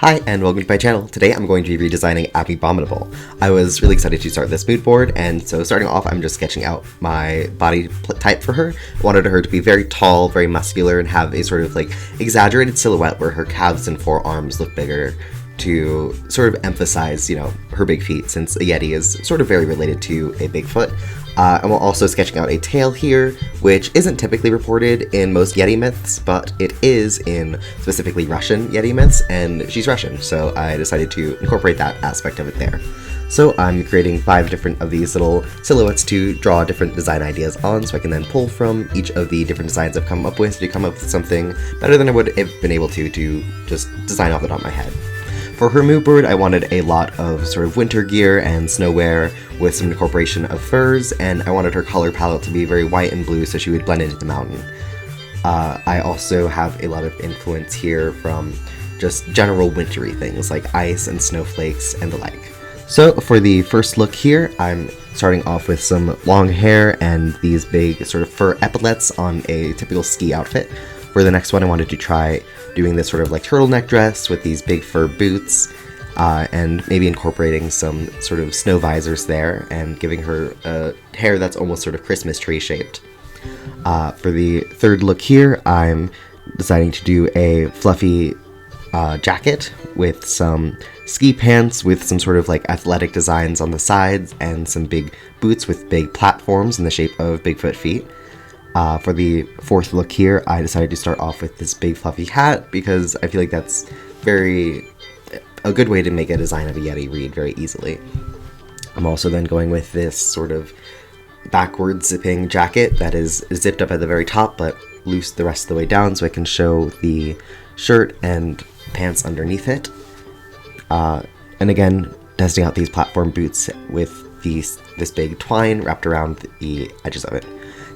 Hi and welcome to my channel. Today I'm going to be redesigning Abbey Bominable. I was really excited to start this mood board, and so starting off I'm just sketching out my body type for her. I wanted her to be very tall, very muscular, and have a sort of like exaggerated silhouette where her calves and forearms look bigger to sort of emphasize, her big feet, since a Yeti is sort of very related to a Bigfoot. I'm also sketching out a tail here, which isn't typically reported in most Yeti myths, but it is in specifically Russian Yeti myths, and she's Russian, so I decided to incorporate that aspect of it there. So I'm creating 5 different of these little silhouettes to draw different design ideas on, so I can then pull from each of the different designs I've come up with to come up with something better than I would have been able to just design off the top of my head. For her mood board, I wanted a lot of sort of winter gear and snow wear with some incorporation of furs, and I wanted her color palette to be very white and blue so she would blend into the mountain. I also have a lot of influence here from just general wintry things like ice and snowflakes and the like. So for the first look here, I'm starting off with some long hair and these big sort of fur epaulets on a typical ski outfit. For the next one, I wanted to try doing this sort of like turtleneck dress with these big fur boots, and maybe incorporating some sort of snow visors there and giving her a hair that's almost sort of Christmas tree shaped. For the third look here, I'm deciding to do a fluffy jacket with some ski pants with some sort of like athletic designs on the sides and some big boots with big platforms in the shape of Bigfoot feet. For the fourth look here, I decided to start off with this big fluffy hat because I feel like that's a good way to make a design of a Yeti read very easily. I'm also then going with this sort of backward zipping jacket that is zipped up at the very top but loose the rest of the way down so I can show the shirt and pants underneath it. And again, testing out these platform boots with this big twine wrapped around the edges of it.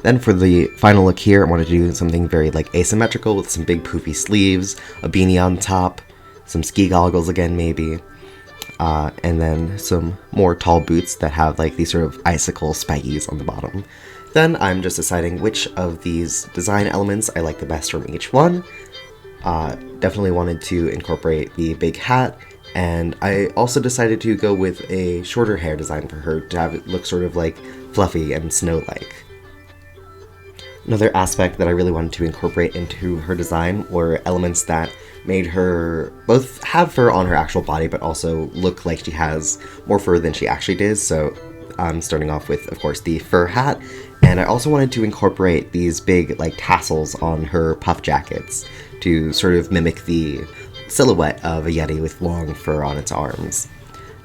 Then for the final look here, I wanted to do something very like asymmetrical with some big poofy sleeves, a beanie on top, some ski goggles again maybe, and then some more tall boots that have like these sort of icicle spikies on the bottom. Then I'm just deciding which of these design elements I like the best from each one. Definitely wanted to incorporate the big hat, and I also decided to go with a shorter hair design for her to have it look sort of like fluffy and snow-like. Another aspect that I really wanted to incorporate into her design were elements that made her both have fur on her actual body but also look like she has more fur than she actually does. So I'm starting off with, of course, the fur hat, and I also wanted to incorporate these big like tassels on her puff jackets to sort of mimic the silhouette of a Yeti with long fur on its arms.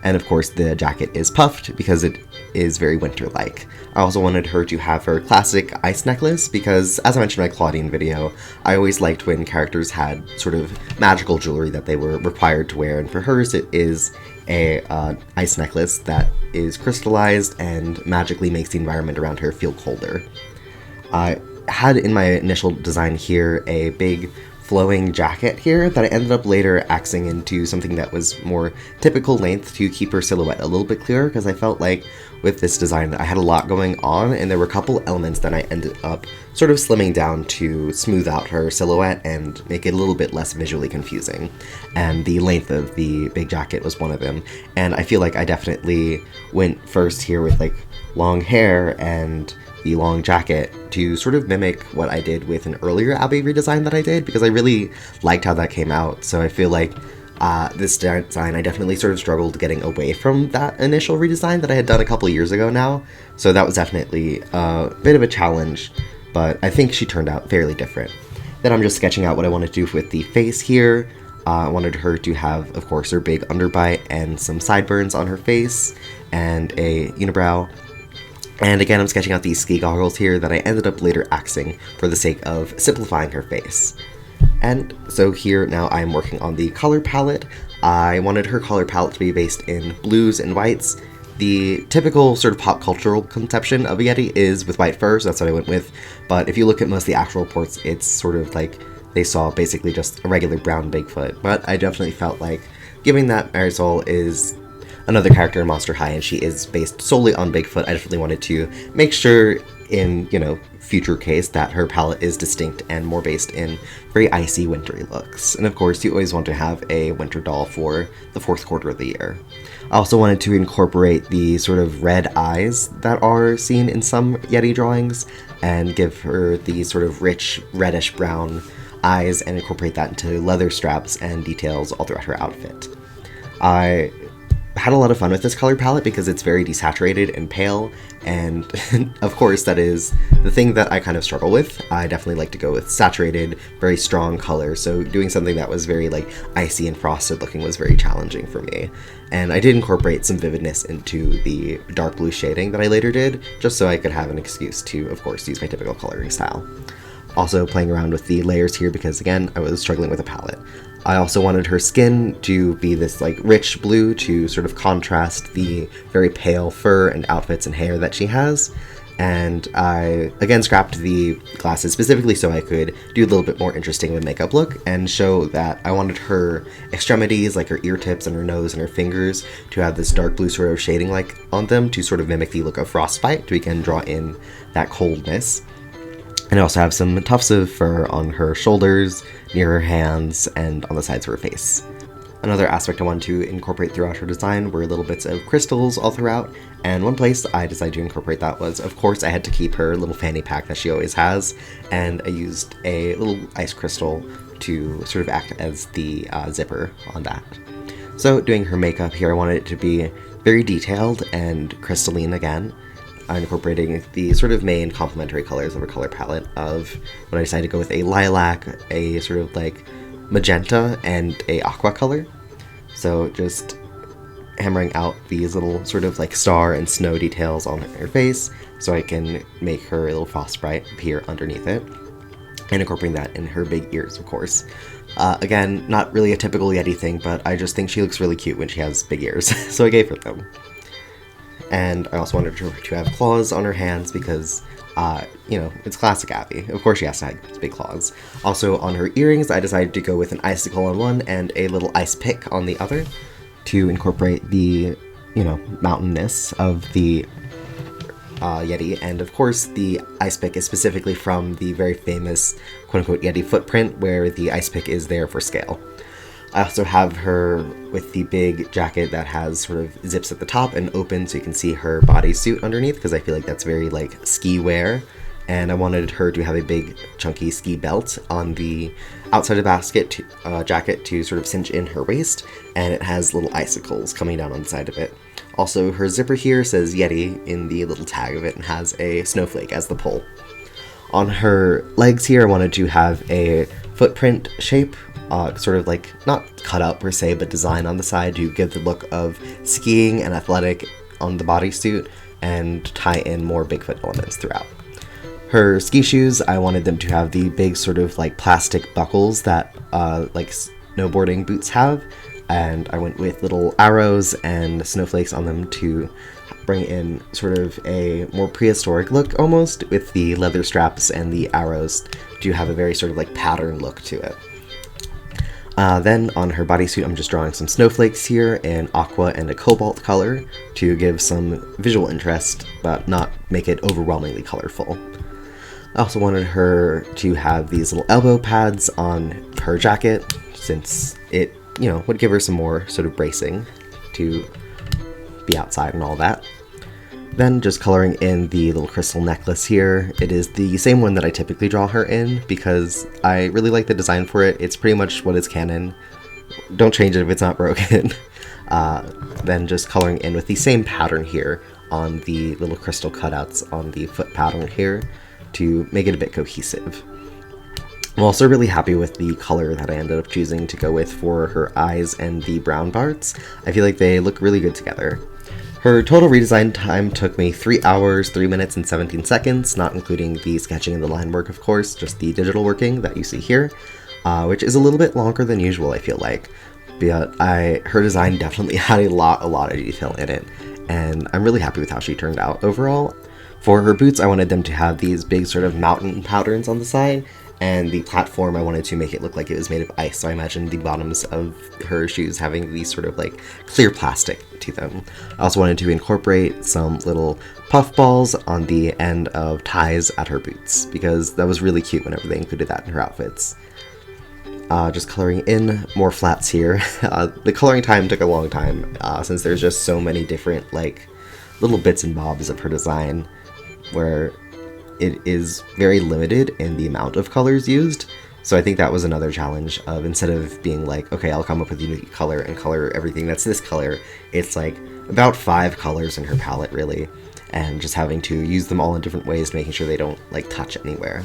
And of course the jacket is puffed because it is very winter-like. I also wanted her to have her classic ice necklace because, as I mentioned in my Claudine video, I always liked when characters had sort of magical jewelry that they were required to wear, and for hers it is a ice necklace that is crystallized and magically makes the environment around her feel colder. I had in my initial design here a big flowing jacket here that I ended up later axing into something that was more typical length to keep her silhouette a little bit clearer, because I felt like with this design I had a lot going on and there were a couple elements that I ended up sort of slimming down to smooth out her silhouette and make it a little bit less visually confusing, and the length of the big jacket was one of them. And I feel like I definitely went first here with like long hair and the long jacket to sort of mimic what I did with an earlier Abbey redesign that I did, because I really liked how that came out. So I feel like this design, I definitely sort of struggled getting away from that initial redesign that I had done a couple years ago now. So that was definitely a bit of a challenge, but I think she turned out fairly different. Then I'm just sketching out what I want to do with the face here. I wanted her to have, of course, her big underbite and some sideburns on her face and a unibrow. And again, I'm sketching out these ski goggles here that I ended up later axing for the sake of simplifying her face. And so here now I'm working on the color palette. I wanted her color palette to be based in blues and whites. The typical sort of pop cultural conception of a Yeti is with white fur, so that's what I went with. But if you look at most of the actual reports, it's sort of like they saw basically just a regular brown Bigfoot. But I definitely felt like, given that Marisol is another character in Monster High and she is based solely on Bigfoot, I definitely wanted to make sure in, future case that her palette is distinct and more based in very icy, wintry looks. And of course, you always want to have a winter doll for the fourth quarter of the year. I also wanted to incorporate the sort of red eyes that are seen in some Yeti drawings and give her the sort of rich reddish brown eyes and incorporate that into leather straps and details all throughout her outfit. I had a lot of fun with this color palette because it's very desaturated and pale, and of course that is the thing that I kind of struggle with. I definitely like to go with saturated, very strong color, so doing something that was very like icy and frosted looking was very challenging for me. And I did incorporate some vividness into the dark blue shading that I later did, just so I could have an excuse to, of course, use my typical coloring style. Also playing around with the layers here because, again, I was struggling with a palette. I also wanted her skin to be this like rich blue to sort of contrast the very pale fur and outfits and hair that she has. And I, again, scrapped the glasses specifically so I could do a little bit more interesting of a makeup look and show that I wanted her extremities, like her ear tips and her nose and her fingers, to have this dark blue sort of shading like on them to sort of mimic the look of frostbite to again draw in that coldness. And I also have some tufts of fur on her shoulders, near her hands, and on the sides of her face. Another aspect I wanted to incorporate throughout her design were little bits of crystals all throughout, and one place I decided to incorporate that was, of course, I had to keep her little fanny pack that she always has, and I used a little ice crystal to sort of act as the zipper on that. So doing her makeup here, I wanted it to be very detailed and crystalline again. I'm incorporating the sort of main complementary colors of a color palette of when I decided to go with a lilac, a sort of like magenta, and a aqua color. So just hammering out these little sort of like star and snow details on her face so I can make her little frostbite appear underneath it, and incorporating that in her big ears, of course. Again, not really a typical Yeti thing, but I just think she looks really cute when she has big ears, so I gave her them. And I also wanted her to have claws on her hands because, it's classic Abby. Of course she has to have big claws. Also on her earrings, I decided to go with an icicle on one and a little ice pick on the other to incorporate the, mountainous of the Yeti. And of course the ice pick is specifically from the very famous quote-unquote Yeti footprint where the ice pick is there for scale. I also have her with the big jacket that has sort of zips at the top and open so you can see her bodysuit underneath because I feel like that's very like ski wear. And I wanted her to have a big chunky ski belt on the outside of the jacket to sort of cinch in her waist, and it has little icicles coming down on the side of it. Also, her zipper here says Yeti in the little tag of it and has a snowflake as the pole. On her legs here, I wanted to have a footprint shape, sort of like not cut out per se, but design on the side to give the look of skiing and athletic on the bodysuit and tie in more Bigfoot elements throughout. Her ski shoes, I wanted them to have the big sort of like plastic buckles that like snowboarding boots have, and I went with little arrows and snowflakes on them to bring in sort of a more prehistoric look almost, with the leather straps and the arrows to have a very sort of like pattern look to it. Then on her bodysuit, I'm just drawing some snowflakes here in aqua and a cobalt color to give some visual interest, but not make it overwhelmingly colorful. I also wanted her to have these little elbow pads on her jacket, since it, would give her some more sort of bracing to be outside and all that. Then just coloring in the little crystal necklace here. It is the same one that I typically draw her in because I really like the design for it. It's pretty much what is canon. Don't change it if it's not broken. Then just coloring in with the same pattern here on the little crystal cutouts on the foot pattern here to make it a bit cohesive. I'm also really happy with the color that I ended up choosing to go with for her eyes and the brown parts. I feel like they look really good together. Her total redesign time took me 3 hours, 3 minutes, and 17 seconds, not including the sketching and the line work, of course, just the digital working that you see here, which is a little bit longer than usual, I feel like. But her design definitely had a lot of detail in it, and I'm really happy with how she turned out overall. For her boots, I wanted them to have these big sort of mountain patterns on the side, And the platform, I wanted to make it look like it was made of ice, so I imagined the bottoms of her shoes having these sort of like clear plastic to them. I also wanted to incorporate some little puff balls on the end of ties at her boots, because that was really cute whenever they included that in her outfits. Just coloring in more flats here. The coloring time took a long time, since there's just so many different like little bits and bobs of her design, where it is very limited in the amount of colors used. So I think that was another challenge of, instead of being like, okay, I'll come up with a unique color and color everything that's this color, it's like about 5 colors in her palette really, and just having to use them all in different ways, making sure they don't like touch anywhere.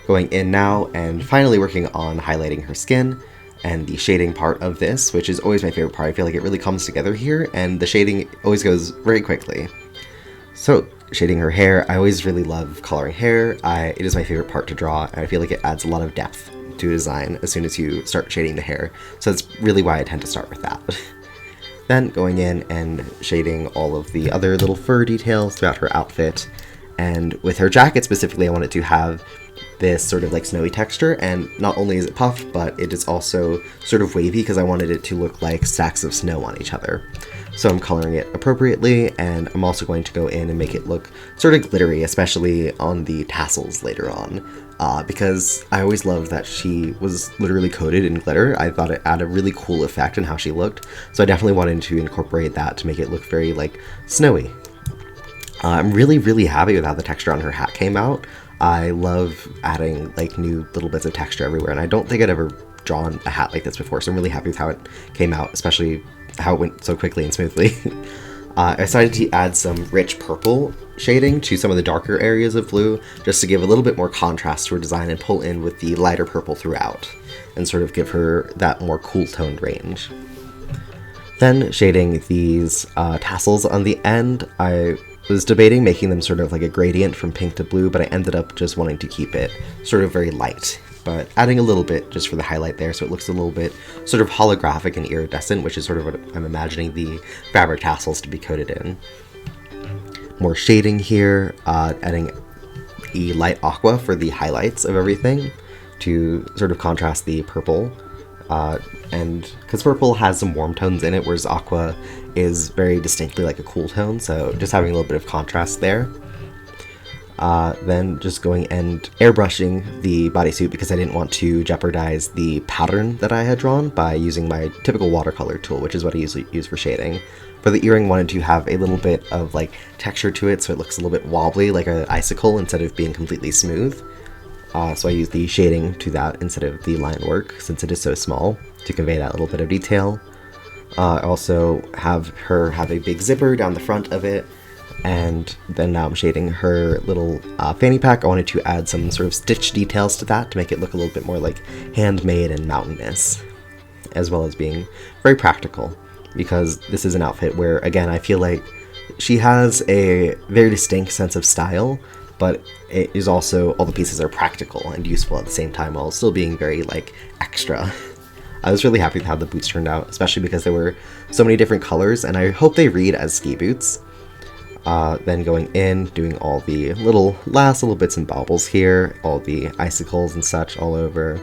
Going in now and finally working on highlighting her skin and the shading part of this, which is always my favorite part. I feel like it really comes together here, and the shading always goes very quickly. So shading her hair, I always really love coloring hair. It is my favorite part to draw, and I feel like it adds a lot of depth to design as soon as you start shading the hair. So that's really why I tend to start with that. Then going in and shading all of the other little fur details throughout her outfit. And with her jacket specifically, I wanted to have this sort of like snowy texture, and not only is it puffed, but it is also sort of wavy because I wanted it to look like stacks of snow on each other. So I'm coloring it appropriately, and I'm also going to go in and make it look sort of glittery, especially on the tassels later on, because I always loved that she was literally coated in glitter. I thought it had a really cool effect in how she looked, so I definitely wanted to incorporate that to make it look very like snowy. I'm really happy with how the texture on her hat came out. I love adding like new little bits of texture everywhere, and I don't think I'd ever drawn a hat like this before, so I'm really happy with how it came out, especially how it went so quickly and smoothly. I decided to add some rich purple shading to some of the darker areas of blue, just to give a little bit more contrast to her design and pull in with the lighter purple throughout, and sort of give her that more cool toned range. Then shading these tassels on the end, I was debating making them sort of like a gradient from pink to blue, but I ended up just wanting to keep it sort of very light, but adding a little bit just for the highlight there, so it looks a little bit sort of holographic and iridescent, which is sort of what I'm imagining the fabric tassels to be coated in. More shading here, adding a light aqua for the highlights of everything to sort of contrast the purple. And because purple has some warm tones in it, whereas aqua is very distinctly like a cool tone, so just having a little bit of contrast there. Then just going and airbrushing the bodysuit because I didn't want to jeopardize the pattern that I had drawn by using my typical watercolor tool, which is what I usually use for shading. For the earring, wanted to have a little bit of like texture to it, so it looks a little bit wobbly like an icicle instead of being completely smooth. So I used the shading to that instead of the line work, since it is so small, to convey that little bit of detail. I also have her have a big zipper down the front of it, and then now I'm shading her little fanny pack. I wanted to add some sort of stitch details to that to make it look a little bit more like handmade and mountainous, as well as being very practical, because this is an outfit where, again, I feel like she has a very distinct sense of style, but it is also, all the pieces are practical and useful at the same time while still being very like extra. I was really happy with how the boots turned out, especially because there were so many different colors, and I hope they read as ski boots. Then going in, doing all the last little bits and bobbles here, all the icicles and such all over.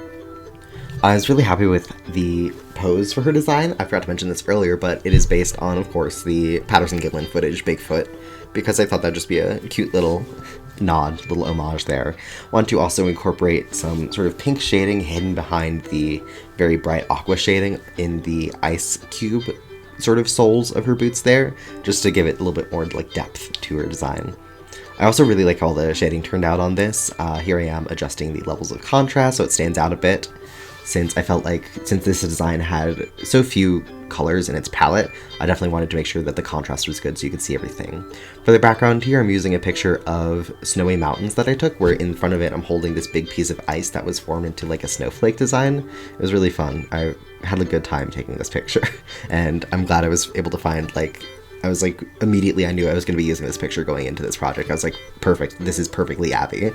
I was really happy with the pose for her design. I forgot to mention this earlier, but it is based on, of course, the Patterson-Gimlin footage, Bigfoot, because I thought that'd just be a cute little nod, little homage there. Want to also incorporate some sort of pink shading hidden behind the very bright aqua shading in the ice cube sort of soles of her boots there, just to give it a little bit more like depth to her design. I also really like how the shading turned out on this. Here I am adjusting the levels of contrast so it stands out a bit, since I felt like since this design had so few colors in its palette, I definitely wanted to make sure that the contrast was good so you could see everything. For the background here, I'm using a picture of snowy mountains that I took, where in front of it I'm holding this big piece of ice that was formed into like a snowflake design. It was really fun. I had a good time taking this picture, and I'm glad I was able to find immediately I knew I was going to be using this picture going into this project. I was like, perfect, this is perfectly Abby.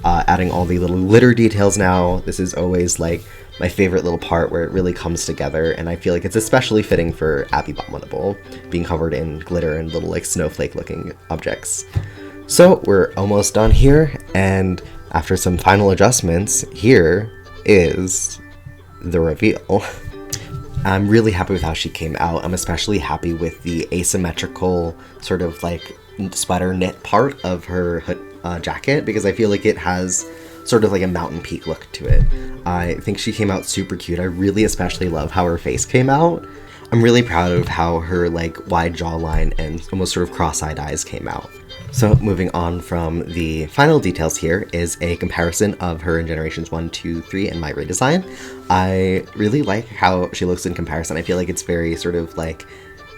Adding all the little glitter details now. This is always like my favorite little part where it really comes together, and I feel like it's especially fitting for Abbey Bominable, being covered in glitter and little like snowflake looking objects. So we're almost done here, and After some final adjustments, here is the reveal. I'm really happy with how she came out. I'm especially happy with the asymmetrical sort of like sweater knit part of her jacket, because I feel like it has sort of like a mountain peak look to it. I think she came out super cute. I really especially love how her face came out. I'm really proud of how her like wide jawline and almost sort of cross-eyed eyes came out. So moving on from the final details, here is a comparison of her in generations 1, 2, 3 and my redesign. I really like how she looks in comparison. I feel like it's very sort of like,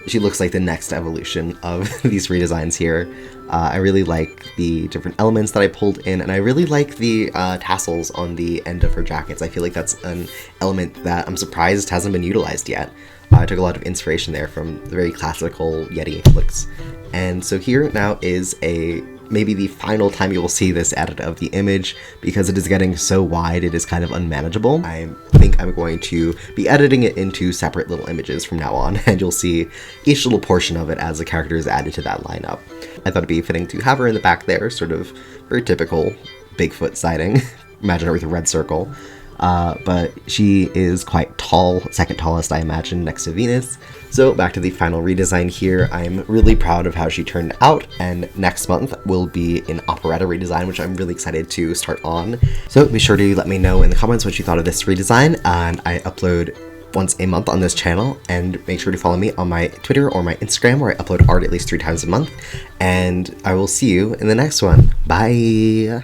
she looks like the next evolution of these redesigns here. I really like the different elements that I pulled in, and I really like the tassels on the end of her jackets. I feel like that's an element that I'm surprised hasn't been utilized yet. I took a lot of inspiration there from the very classical Yeti looks. And so here now is maybe the final time you will see this edit of the image, because it is getting so wide it is kind of unmanageable. I think I'm going to be editing it into separate little images from now on, and you'll see each little portion of it as the character is added to that lineup. I thought it'd be fitting to have her in the back there, sort of very typical Bigfoot sighting. Imagine her with a red circle. But she is quite tall, second tallest I imagine, next to Venus. So back to the final redesign here. I'm really proud of how she turned out, and next month will be an operetta redesign, which I'm really excited to start on. So be sure to let me know in the comments what you thought of this redesign, and I upload once a month on this channel, and make sure to follow me on my Twitter or my Instagram, where I upload art at least 3 times a month, and I will see you in the next one. Bye!